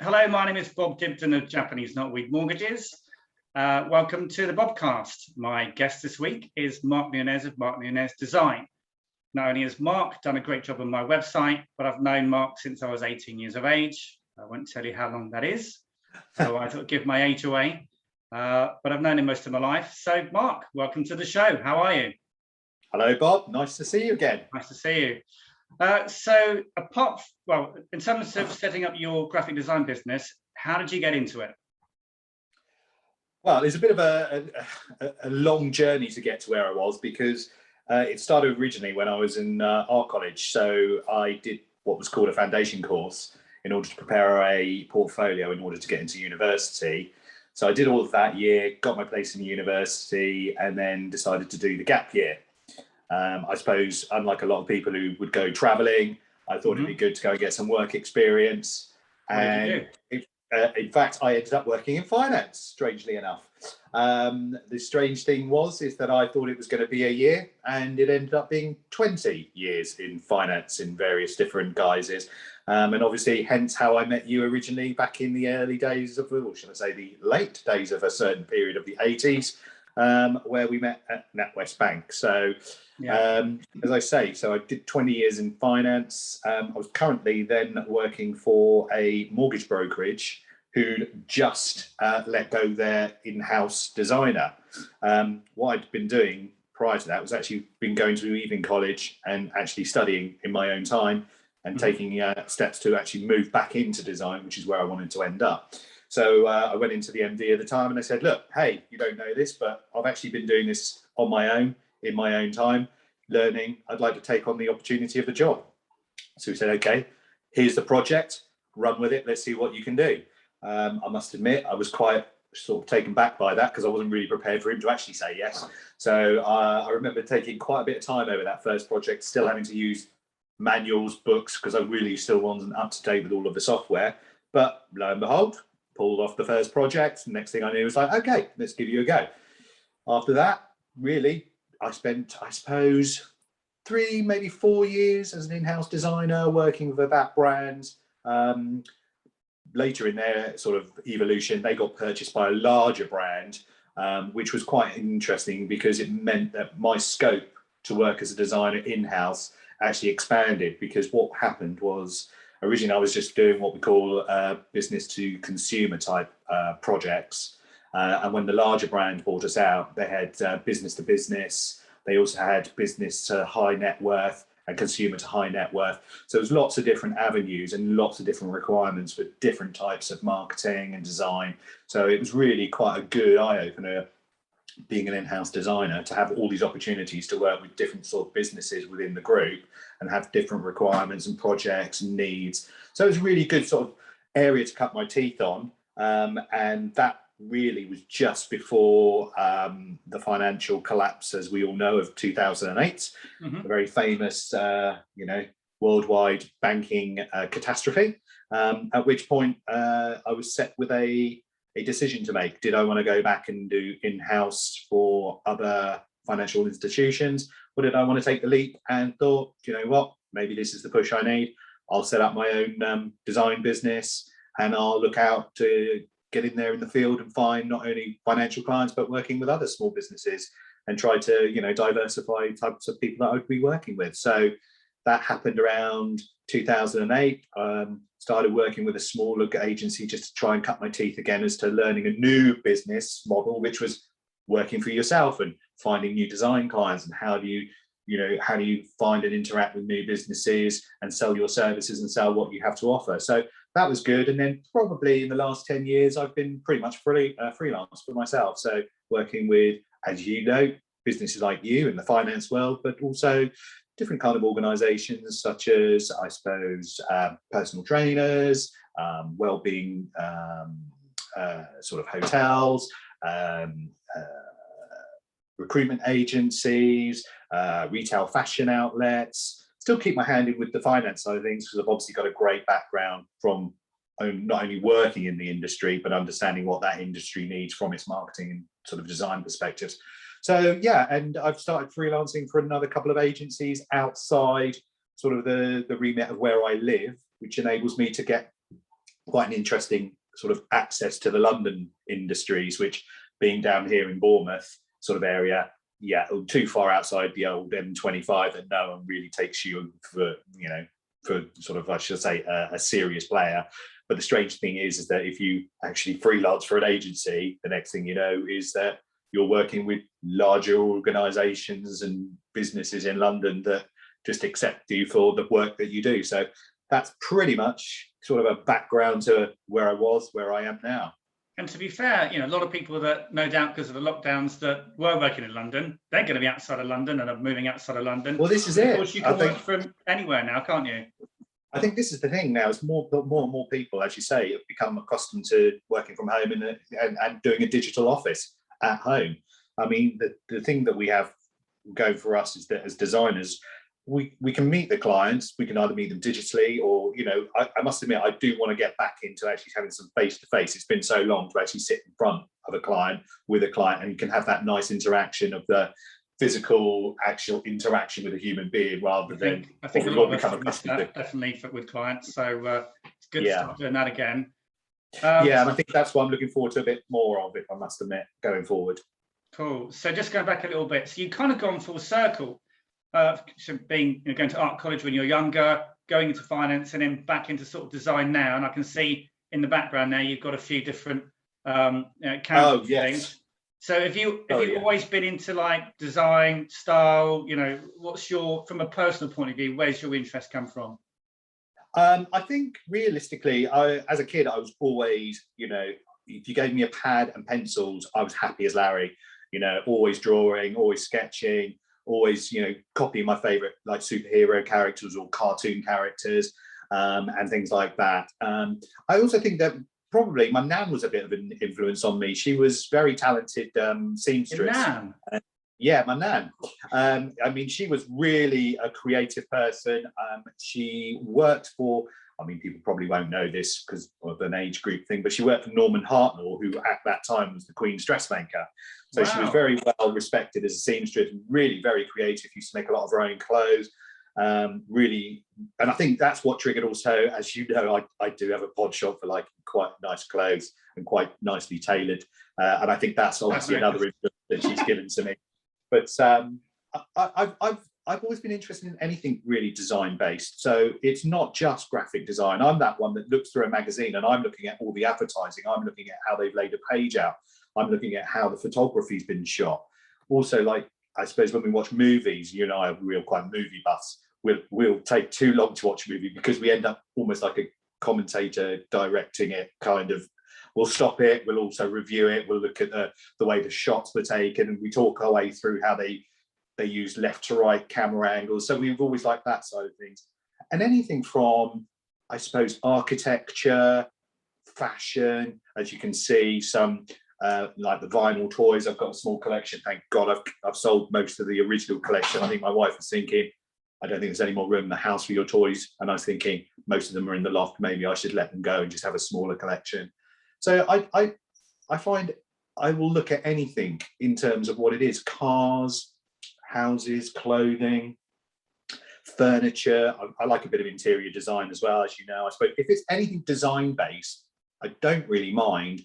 Hello, my name is Bob Dibden of Japanese Knotweed Mortgages. Welcome to the Bobcast. My guest this week is Mark Nunez of Mark Nunez Design. Not only has Mark done a great job on my website, but I've known Mark since I was 18 years of age. I won't tell you how long that is, so I thought I'd give my age away. But I've known him most of my life. So Mark, welcome to the show. How are you? Hello, Bob. Nice to see you again. Nice to see you. In terms of setting up your graphic design business, how did you get into it? Well, it's a bit of a long journey to get to where I was because it started originally when I was in art college. So I did what was called a foundation course in order to prepare a portfolio in order to get into university. So I did all of that year, got my place in the university, and then decided to do the gap year. I suppose, unlike a lot of people who would go traveling, I thought it'd be good to go and get some work experience. And in fact, I ended up working in finance, strangely enough. The strange thing is that I thought it was going to be a year, and it ended up being 20 years in finance in various different guises. And obviously, hence how I met you originally back in the early days of, or should I say, the late days of a certain period of the 80s. Where we met at NatWest Bank. So, as I say, so I did 20 years in finance. I was currently then working for a mortgage brokerage who'd just let go their in-house designer. What I'd been doing prior to that was actually been going to evening college and actually studying in my own time and taking steps to actually move back into design, which is where I wanted to end up. So I went into the MD at the time and I said, look, hey, you don't know this, but I've actually been doing this on my own, in my own time, learning. I'd like to take on the opportunity of the job. So he said, okay, here's the project, run with it. Let's see what you can do. I must admit, I was quite sort of taken back by that because I wasn't really prepared for him to actually say yes. So I remember taking quite a bit of time over that first project, still having to use manuals, books, because I really still wasn't up to date with all of the software. But lo and behold, pulled off the first project. Next thing I knew was like, okay, let's give you a go. After that, really, I spent, I suppose, 3, maybe 4 years as an in-house designer working for that brand. Later in their sort of evolution, they got purchased by a larger brand, which was quite interesting because it meant that my scope to work as a designer in-house actually expanded, because what happened was originally I was just doing what we call business to consumer type projects. And when the larger brand bought us out, they had business to business. They also had business to high net worth and consumer to high net worth. So there's lots of different avenues and lots of different requirements for different types of marketing and design. So it was really quite a good eye opener being an in-house designer to have all these opportunities to work with different sort of businesses within the group and have different requirements and projects and needs. So it was a really good sort of area to cut my teeth on. And that really was just before the financial collapse, as we all know, of 2008, a very famous, worldwide banking catastrophe, at which point I was set with a decision to make. Did I want to go back and do in-house for other financial institutions, or did I want to take the leap and thought, you know what, maybe this is the push I need. I'll set up my own design business and I'll look out to get in there in the field and find not only financial clients, but working with other small businesses and try to, diversify types of people that I would be working with. So that happened around 2008. Started working with a smaller agency just to try and cut my teeth again as to learning a new business model, which was working for yourself and finding new design clients, and how do you find and interact with new businesses and sell your services and sell what you have to offer. So that was good. And then probably in the last 10 years, I've been pretty much freelance for myself. So working with, as you know, businesses like you in the finance world, but also different kind of organizations such as, I suppose, personal trainers, well-being sort of hotels, recruitment agencies, retail fashion outlets. Still keep my hand in with the finance side of things because I've obviously got a great background from not only working in the industry, but understanding what that industry needs from its marketing and sort of design perspectives. So yeah, and I've started freelancing for another couple of agencies outside sort of the remit of where I live, which enables me to get quite an interesting sort of access to the London industries, which being down here in Bournemouth sort of area, yeah, too far outside the old M25 that no one really takes you for, for sort of, I should say, a serious player. But the strange thing is that if you actually freelance for an agency, the next thing you know is that you're working with larger organisations and businesses in London that just accept you for the work that you do. So that's pretty much sort of a background to where I was, where I am now. And to be fair, a lot of people that, no doubt because of the lockdowns, that were working in London, they're going to be outside of London and are moving outside of London. Well, this is it. Of course, you can work from anywhere now, can't you? I think this is the thing now. It's more and more people, as you say, have become accustomed to working from home and doing a digital office at home. I mean, the thing that we have going for us is that as designers, we can meet the clients. We can either meet them digitally or, I must admit, I do want to get back into actually having some face-to-face. It's been so long to actually sit in front of a client with a client, and you can have that nice interaction of the physical, actual interaction with a human being rather than I think a lot of us have missed that, definitely with clients. So it's good to start doing that again. And I think that's why I'm looking forward to a bit more of it, I must admit, going forward. Cool. So just going back a little bit, so you've kind of gone full circle. So being going to art college when you're younger, going into finance, and then back into sort of design now. And I can see in the background now you've got a few different things. So have you always been into like design style? What's from a personal point of view, where's your interest come from? I think realistically, as a kid, I was always, if you gave me a pad and pencils, I was happy as Larry. Always drawing, always sketching, always, copying my favorite like superhero characters or cartoon characters and things like that. I also think that probably my nan was a bit of an influence on me. She was very talented seamstress. Your nan? Yeah, my nan. I mean, she was really a creative person. She worked for, people probably won't know this because of an age group thing, but she worked for Norman Hartnell, who at that time was the Queen's dressmaker. So She was very well respected as a seamstress, really very creative, used to make a lot of her own clothes. Really, and I think that's what triggered also, as you know, I do have a pod shop for like quite nice clothes and quite nicely tailored. And I think that's obviously another influence that she's given to me. But I've always been interested in anything really design based. So it's not just graphic design. I'm that one that looks through a magazine and I'm looking at all the advertising. I'm looking at how they've laid a page out. I'm looking at how the photography's been shot. Also, like, I suppose when we watch movies, you and I are real quite movie buffs. We'll take too long to watch a movie because we end up almost like a commentator directing it, kind of. We'll stop it. We'll also review it. We'll look at the way the shots were taken, and we talk our way through how they use left to right camera angles. So we've always liked that side of things. And anything from, I suppose, architecture, fashion, as you can see, some like the vinyl toys. I've got a small collection. Thank God I've sold most of the original collection. I think my wife was thinking, I don't think there's any more room in the house for your toys. And I was thinking most of them are in the loft. Maybe I should let them go and just have a smaller collection. So I find I will look at anything in terms of what it is: cars, houses, clothing, furniture. I like a bit of interior design as well, as you know. I suppose if it's anything design based, I don't really mind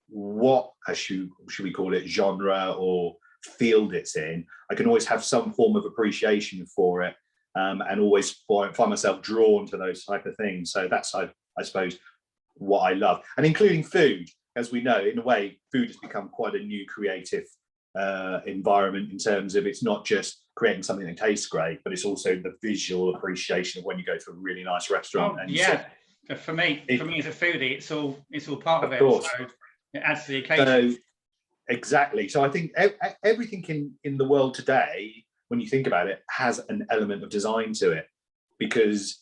what, should we call it, genre or field it's in. I can always have some form of appreciation for it, and always find myself drawn to those type of things. So that's, I suppose, what I love. And including food, as we know, in a way, food has become quite a new creative environment in terms of it's not just creating something that tastes great, but it's also the visual appreciation of when you go to a really nice restaurant. For me as a foodie, it's all part of it. So it adds to the occasion. So, exactly. So I think everything in the world today, when you think about it, has an element of design to it, because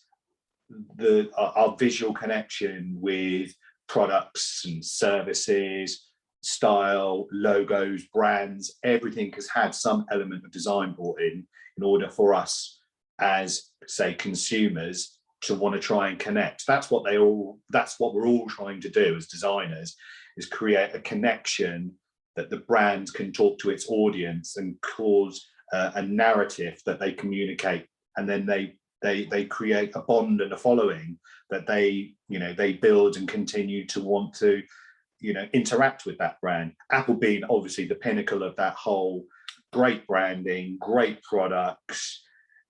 our visual connection with products and services, style, logos, brands, everything has had some element of design brought in order for us as, say, consumers to want to try and connect. That's what we're all trying to do as designers, is create a connection that the brand can talk to its audience and cause a narrative that they communicate, and then they They create a bond and a following that they build and continue to want to interact with that brand. Apple being obviously the pinnacle of that whole, great branding, great products.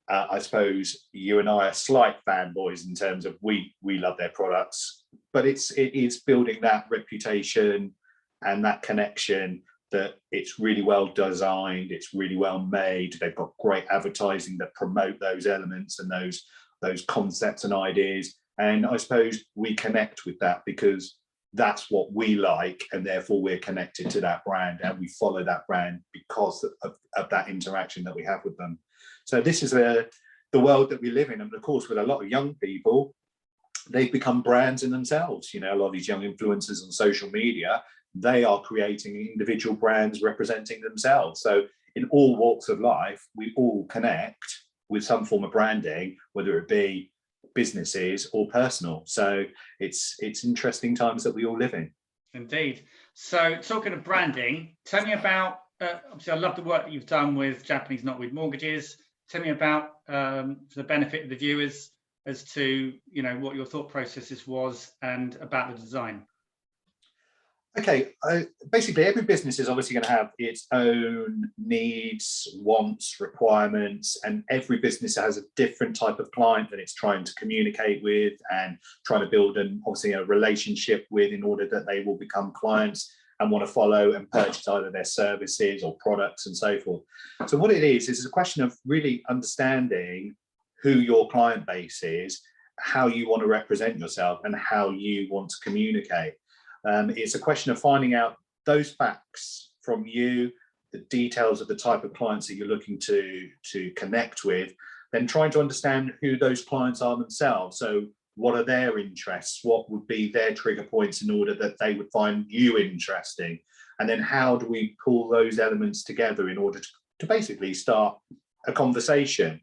I suppose you and I are slight fanboys in terms of we love their products, but it is building that reputation and that connection, that it's really well designed, it's really well made. They've got great advertising that promote those elements and those concepts and ideas. And I suppose we connect with that because that's what we like, and therefore we're connected to that brand, and we follow that brand because of that interaction that we have with them. So this is the world that we live in. And of course, with a lot of young people, they've become brands in themselves. A lot of these young influencers on social media, they are creating individual brands representing themselves. So in all walks of life, we all connect with some form of branding, whether it be businesses or personal. So it's interesting times that we all live in. Indeed. So talking of branding, tell me about, obviously I love the work that you've done with Japanese Knotweed Mortgages. Tell me about, for the benefit of the viewers, as to what your thought processes was and about the design. Okay, basically every business is obviously going to have its own needs, wants, requirements, and every business has a different type of client that it's trying to communicate with and trying to build obviously a relationship with, in order that they will become clients and want to follow and purchase either their services or products and so forth. So what it is a question of really understanding who your client base is, how you want to represent yourself, and how you want to communicate. It's a question of finding out those facts from you, the details of the type of clients that you're looking to connect with, then trying to understand who those clients are themselves. So what are their interests? What would be their trigger points in order that they would find you interesting? And then how do we pull those elements together in order to basically start a conversation?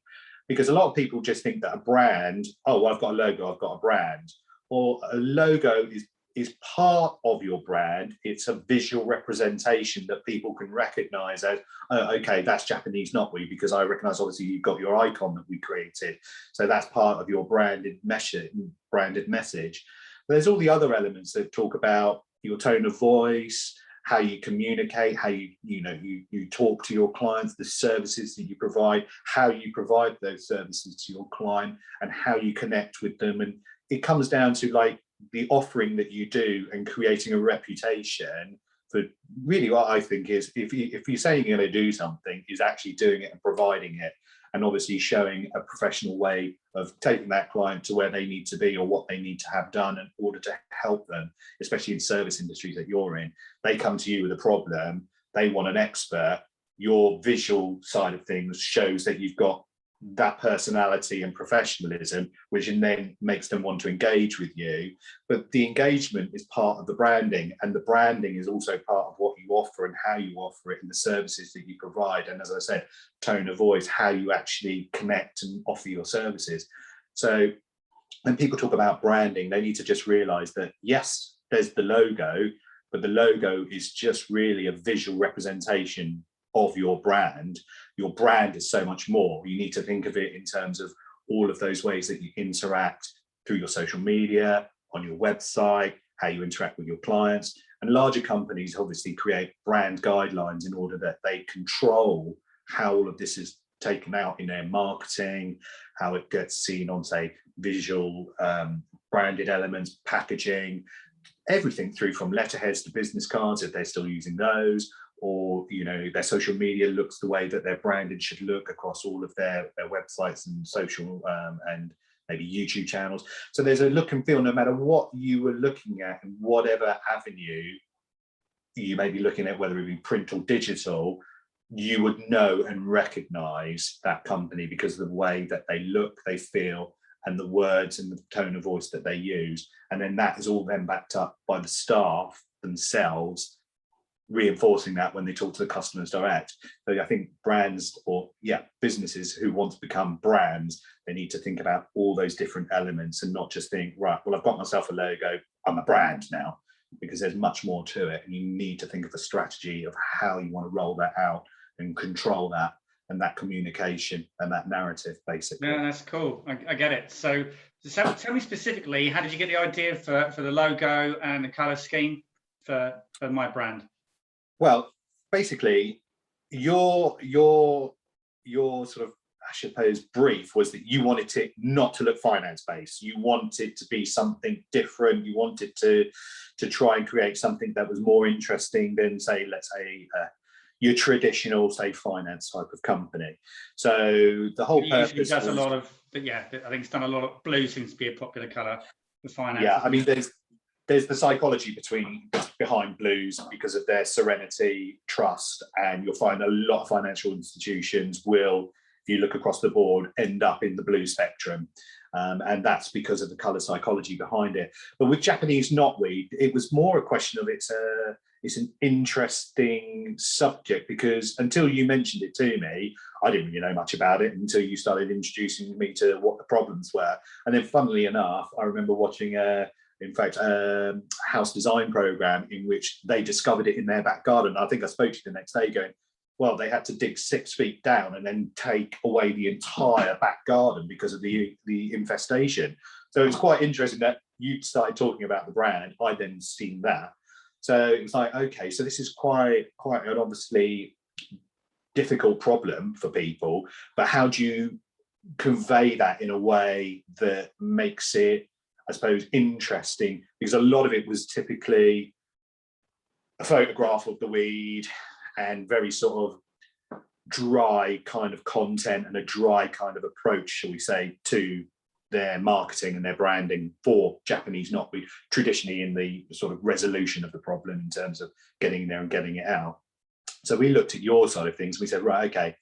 Because a lot of people just think that a brand, oh, well, I've got a logo, I've got a brand. Or a logo is part of your brand. It's a visual representation that people can recognize as, oh, okay, that's Japanese Knotweed, because I recognize obviously you've got your icon that we created. So that's part of your branded message. There's all the other elements that talk about your tone of voice, how you communicate, how you talk to your clients, the services that you provide, how you provide those services to your client, and how you connect with them. And it comes down to like the offering that you do and creating a reputation for really what I think is, if you're saying you're going to do something, is actually doing it and providing it, and obviously showing a professional way of taking that client to where they need to be or what they need to have done in order to help them, especially in service industries that you're in. They come to you with a problem, they want an expert. Your visual side of things shows that you've got that personality and professionalism, which then makes them want to engage with you. But the engagement is part of the branding, and the branding is also part of what you offer and how you offer it and the services that you provide. And as I said, tone of voice, how you actually connect and offer your services. So when people talk about branding, they need to just realize that, yes, there's the logo, but the logo is just really a visual representation of your brand. Your brand is so much more. You need to think of it in terms of all of those ways that you interact through your social media, on your website, how you interact with your clients. And larger companies obviously create brand guidelines in order that they control how all of this is taken out in their marketing, how it gets seen on, say, visual branded elements, packaging, everything through from letterheads to business cards, if they're still using those, or their social media looks the way that their branding should look across all of their websites and social and maybe YouTube channels. So there's a look and feel, no matter what you were looking at and whatever avenue you may be looking at, whether it be print or digital, you would know and recognize that company because of the way that they look, they feel, and the words and the tone of voice that they use. And then that is all then backed up by the staff themselves, reinforcing that when they talk to the customers direct. So I think brands, or businesses who want to become brands, they need to think about all those different elements and not just think, right, well, I've got myself a logo, I'm a brand now, because there's much more to it. And you need to think of a strategy of how you want to roll that out and control that and that communication and that narrative, basically. Yeah, that's cool. I get it. So tell me specifically, how did you get the idea for the logo and the color scheme for my brand? Well, basically, your sort of, I suppose, brief was that you wanted it not to look finance based. You wanted to be something different. You wanted to try and create something that was more interesting than, say, let's say, your traditional, say, finance type of company. So the whole purpose usually does was, a lot of, yeah, I think it's done a lot of, blue seems to be a popular color for finance. yeah, I mean, there's the psychology behind blues because of their serenity, trust, and you'll find a lot of financial institutions will, if you look across the board, end up in the blue spectrum. And that's because of the color psychology behind it. But with Japanese knotweed, it was more a question of it's an interesting subject, because until you mentioned it to me, I didn't really know much about it until you started introducing me to what the problems were. And then funnily enough, I remember watching in fact, a house design program in which they discovered it in their back garden. I think I spoke to you the next day going, well, they had to dig 6 feet down and then take away the entire back garden because of the infestation. So it's quite interesting that you started talking about the brand. I then seen that. So it was like, okay, so this is quite an obviously difficult problem for people, but how do you convey that in a way that makes it, I suppose, interesting? Because a lot of it was typically a photograph of the weed and very sort of dry kind of content and a dry kind of approach, shall we say, to their marketing and their branding for Japanese knotweed, traditionally in the sort of resolution of the problem in terms of getting there and getting it out. So we looked at your side of things. We said, right, okay,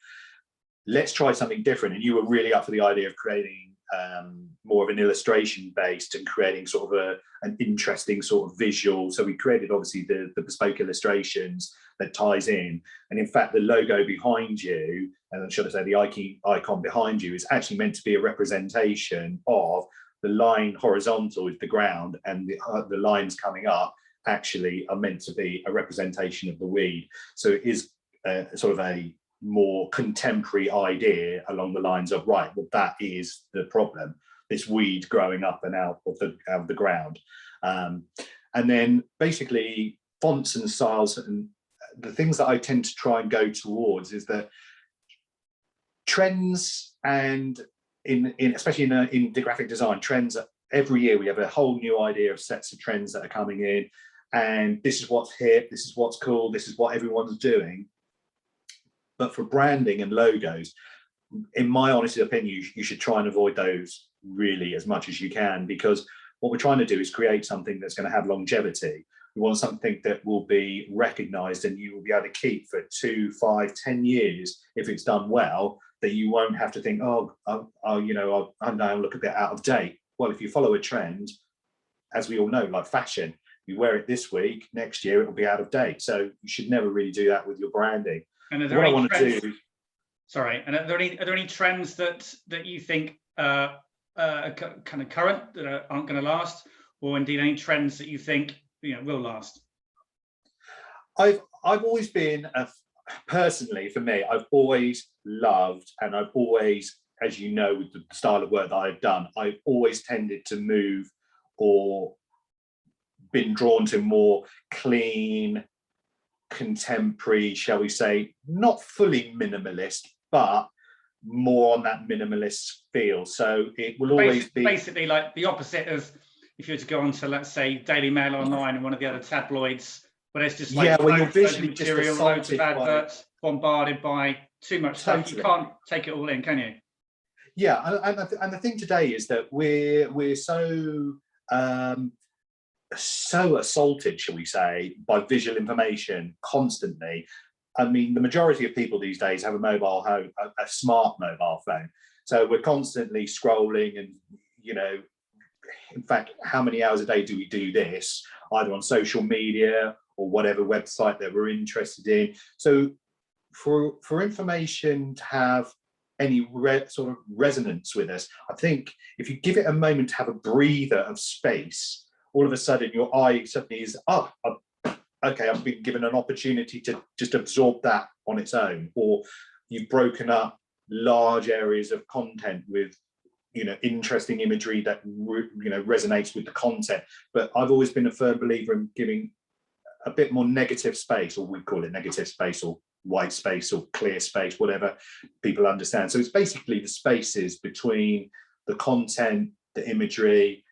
let's try something different. And you were really up for the idea of creating more of an illustration based and creating sort of an interesting sort of visual. So we created obviously the bespoke illustrations that ties in. And in fact, the logo behind you, and should I say the icon behind you, is actually meant to be a representation of the line horizontal is the ground, and the lines coming up actually are meant to be a representation of the weed. So it is sort of a more contemporary idea along the lines of, right, well, that is the problem, this weed growing up and out of the ground. And then basically fonts and styles, and the things that I tend to try and go towards is that trends, and especially in the graphic design, trends, every year we have a whole new idea of sets of trends that are coming in, and this is what's hip, this is what's cool, this is what everyone's doing. But for branding and logos, in my honest opinion, you should try and avoid those really as much as you can, because what we're trying to do is create something that's going to have longevity. We want something that will be recognized and you will be able to keep for 2, 5, 10 years if it's done well, that you won't have to think, you know, I'm now look a bit out of date. Well, if you follow a trend, as we all know, like fashion, you wear it this week, next year it will be out of date. So you should never really do that with your branding. And are there what any I want trends, to do. Sorry, and are there any trends that you think are kind of current that aren't going to last, or indeed any trends that you think will last? I've always been personally, for me, I've always loved, and I've always, as you know, with the style of work that I've done, I've always tended to move or been drawn to more clean, contemporary, shall we say, not fully minimalist, but more on that minimalist feel. So it will always be basically like the opposite of if you were to go on to, let's say, Daily Mail Online and one of the other tabloids, where there's just like you're visually material, just loads of adverts, bombarded by too much stuff. You can't take it all in, can you? Yeah, and the thing today is that we're so assaulted, shall we say, by visual information constantly. I mean, the majority of people these days have a smart mobile phone. So we're constantly scrolling and, in fact, how many hours a day do we do this, either on social media or whatever website that we're interested in? So for information to have any sort of resonance with us, I think if you give it a moment to have a breather of space, all of a sudden your eye suddenly is, okay, I've been given an opportunity to just absorb that on its own. Or you've broken up large areas of content with, interesting imagery that, resonates with the content. But I've always been a firm believer in giving a bit more negative space, or we call it negative space or white space or clear space, whatever people understand. So it's basically the spaces between the content, the imagery,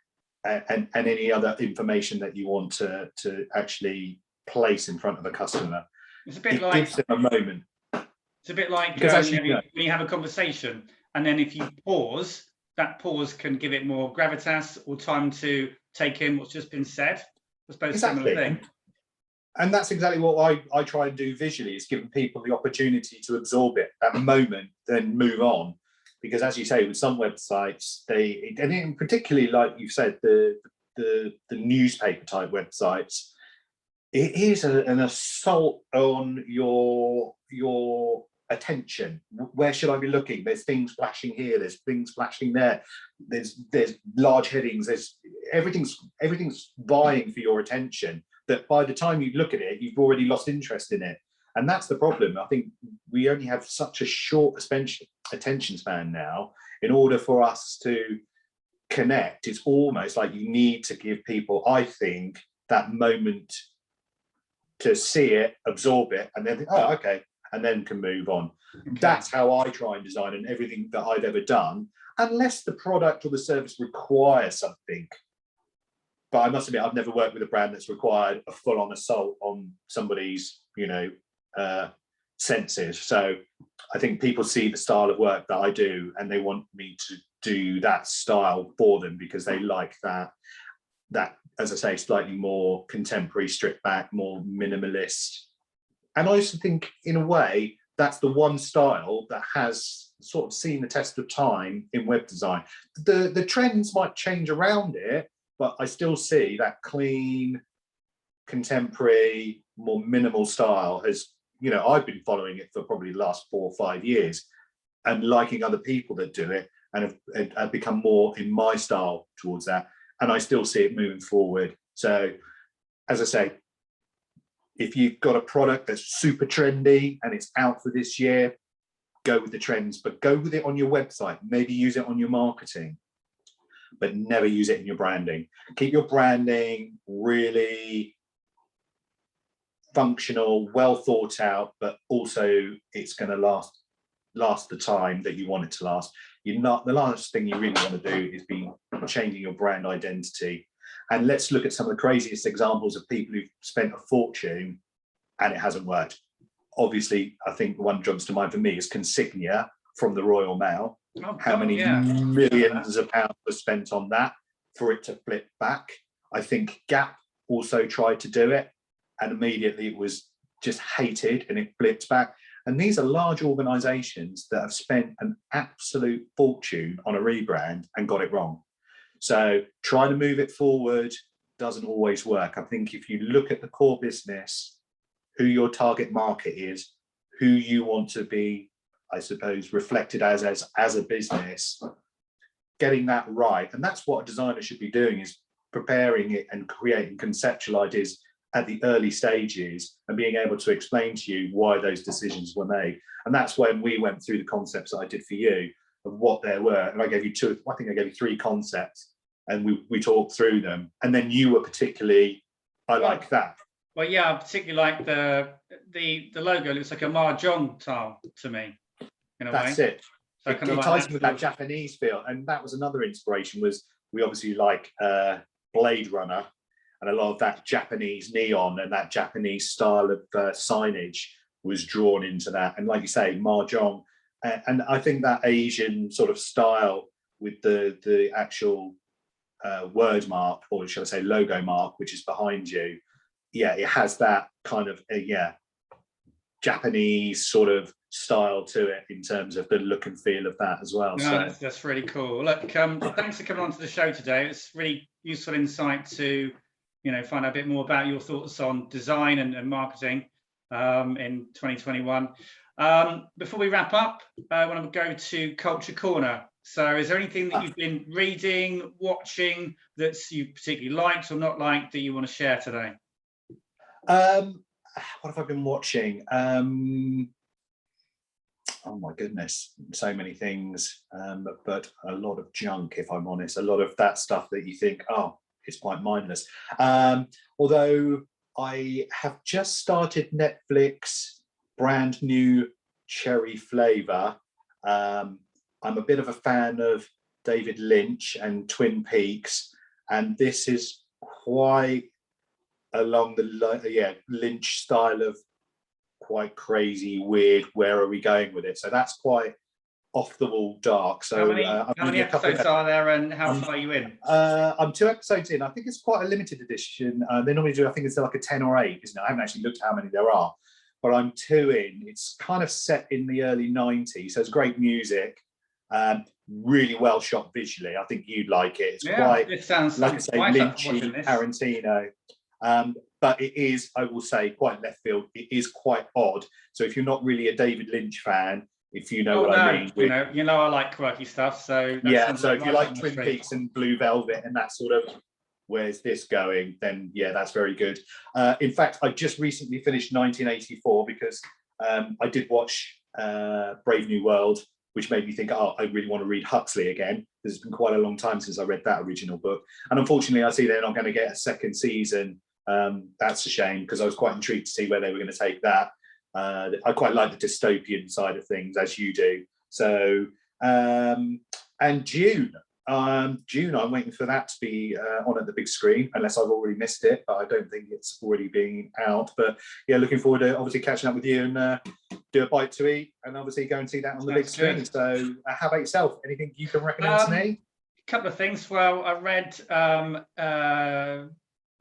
and any other information that you want to actually place in front of a customer. It's a bit It gives them a moment. It's a bit like Because when you have a conversation, and then if you pause, that pause can give it more gravitas or time to take in what's just been said. I suppose Exactly. Similar thing. And that's exactly what I try and do visually, is giving people the opportunity to absorb it, that moment, then move on. Because as you say, with some websites, and particularly like you said, the newspaper type websites, it is an assault on your attention. Where should I be looking? There's things flashing here, there's things flashing there, there's large headings, there's everything's vying for your attention, that by the time you look at it, you've already lost interest in it. And that's the problem. I think we only have such a short attention span now. In order for us to connect, it's almost like you need to give people, I think, that moment to see it, absorb it, and then think, oh, okay, and then can move on. Okay. That's how I try and design, and everything that I've ever done, unless the product or the service requires something. But I must admit, I've never worked with a brand that's required a full-on assault on somebody's, senses. So I think people see the style of work that I do, and they want me to do that style for them because they like that, as I say, slightly more contemporary, stripped back, more minimalist. And I also think, in a way, that's the one style that has sort of seen the test of time in web design. The trends might change around it, but I still see that clean, contemporary, more minimal style has, I've been following it for probably the last 4 or 5 years and liking other people that do it, and have become more in my style towards that. And I still see it moving forward. So, as I say, if you've got a product that's super trendy and it's out for this year, go with the trends, but go with it on your website. Maybe use it on your marketing, but never use it in your branding. Keep your branding really functional, well thought out, but also it's going to last the time that you want it to last. The last thing you really want to do is be changing your brand identity. And let's look at some of the craziest examples of people who've spent a fortune and it hasn't worked. Obviously, I think the one that jumps to mind for me is Consignia from the Royal Mail. How many millions of pounds were spent on that for it to flip back? I think Gap also tried to do it, and immediately it was just hated and it flipped back. And these are large organizations that have spent an absolute fortune on a rebrand and got it wrong. So trying to move it forward doesn't always work. I think if you look at the core business, who your target market is, who you want to be, I suppose, reflected as a business, getting that right. And that's what a designer should be doing, is preparing it and creating conceptual ideas at the early stages and being able to explain to you why those decisions were made. And that's when we went through the concepts that I did for you of what there were. And I gave you 3 concepts, and we talked through them. And then you were particularly, like that. Well, yeah, I particularly like the logo. It looks like a mahjong tile to me. That's it. So it ties in with that Japanese feel. And that was another inspiration, was we obviously like Blade Runner, and a lot of that Japanese neon and that Japanese style of signage was drawn into that. And like you say, mahjong. And I think that Asian sort of style with the actual word mark, or shall I say logo mark, which is behind you, it has that kind of Japanese sort of style to it in terms of the look and feel of that as well. No, that's really cool. Look, thanks for coming on to the show today. It's really useful insight to find out a bit more about your thoughts on design and marketing in 2021. Before we wrap up, I want to go to Culture Corner. So is there anything that you've been reading, watching, that you particularly liked or not liked that you want to share today? What have I been watching? oh my goodness, so many things, but a lot of junk, if I'm honest. A lot of that stuff that you think, oh, it's quite mindless. Although I have just started Netflix brand new Cherry Flavour. I'm a bit of a fan of David Lynch and Twin Peaks, and this is quite along the Lynch style of quite crazy, weird. Where are we going with it? So that's quite off the wall dark. So how many episodes are there, and how far are you in? I'm 2 episodes in. I think it's quite a limited edition. They normally do, I think it's like a 10 or 8, isn't it? I haven't actually looked how many there are, but I'm 2 in. It's kind of set in the early 90s, so it's great music. Really well shot visually. I think you'd like it. It's quite, it sounds like I say, Lynchy, Tarantino. But it is, I will say, quite left field. It is quite odd. So if you're not really a David Lynch fan, if you know what I mean, you know, I like quirky stuff. So so if you like Twin Peaks and Blue Velvet and that sort of, where's this going? Then yeah, that's very good. In fact, I just recently finished 1984 because I did watch Brave New World, which made me think, oh, I really want to read Huxley again. It's been quite a long time since I read that original book. And unfortunately, I see they're not going to get a second season. That's a shame, because I was quite intrigued to see where they were going to take that. I quite like the dystopian side of things, as you do. So, and June, I'm waiting for that to be on at the big screen, unless I've already missed it, but I don't think it's already been out. But yeah, looking forward to obviously catching up with you and do a bite to eat, and obviously go and see that on the big screen. So how about yourself? Anything you can recommend to me? A couple of things. Well, I read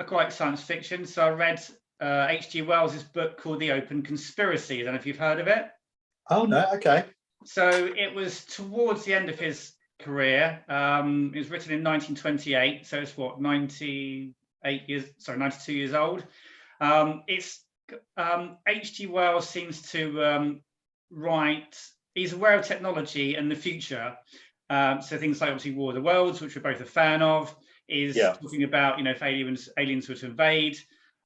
I quite like science fiction, so I read H.G. Wells' book called The Open Conspiracy. I don't know if you've heard of it. Oh no, okay. So it was towards the end of his career. It was written in 1928, so it's what, 92 years old. H.G. Wells seems to write. He's aware of technology and the future. So things like obviously War of the Worlds, which we're both a fan of, is talking about, you know, if aliens were to invade.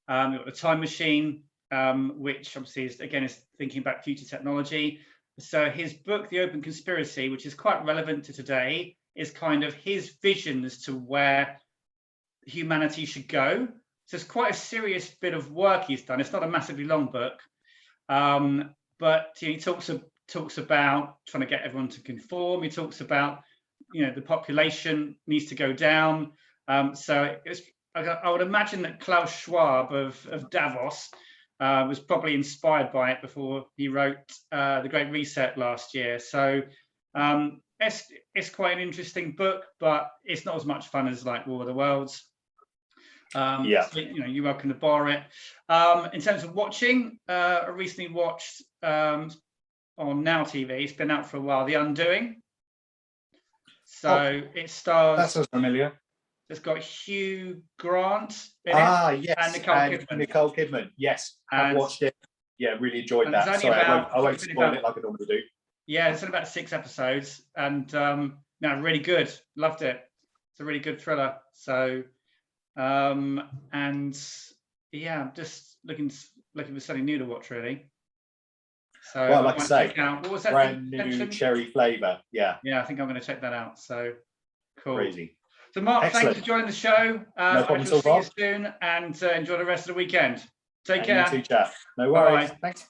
You've got the Time Machine, which obviously is thinking about future technology. So his book, The Open Conspiracy, which is quite relevant to today, is kind of his vision as to where humanity should go. So it's quite a serious bit of work he's done. It's not a massively long book, but he talks about trying to get everyone to conform. He talks about, you know, the population needs to go down. So I would imagine that Klaus Schwab of Davos was probably inspired by it before he wrote The Great Reset last year. So it's quite an interesting book, but it's not as much fun as like War of the Worlds. So, you know, you're welcome to borrow it. In terms of watching, I recently watched on Now TV. It's been out for a while. The Undoing. So it stars. That sounds familiar. It's got Hugh Grant in it. Yes, and Nicole Kidman. Yes, I've watched it. Yeah, really enjoyed that. Sorry, I won't spoil it like I normally do. Yeah, it's in about 6 episodes, and really good. Loved it. It's a really good thriller. So, and yeah, I'm just looking for something new to watch, really. So, well, like I say, what was that? Brand new Cherry Flavour. Yeah. Yeah, I think I'm going to check that out. So, cool. Crazy. So, Mark, Excellent. thanks for joining the show. No problem at all, see you soon, and enjoy the rest of the weekend. Take care. You too, chat. No worries. Bye. Thanks.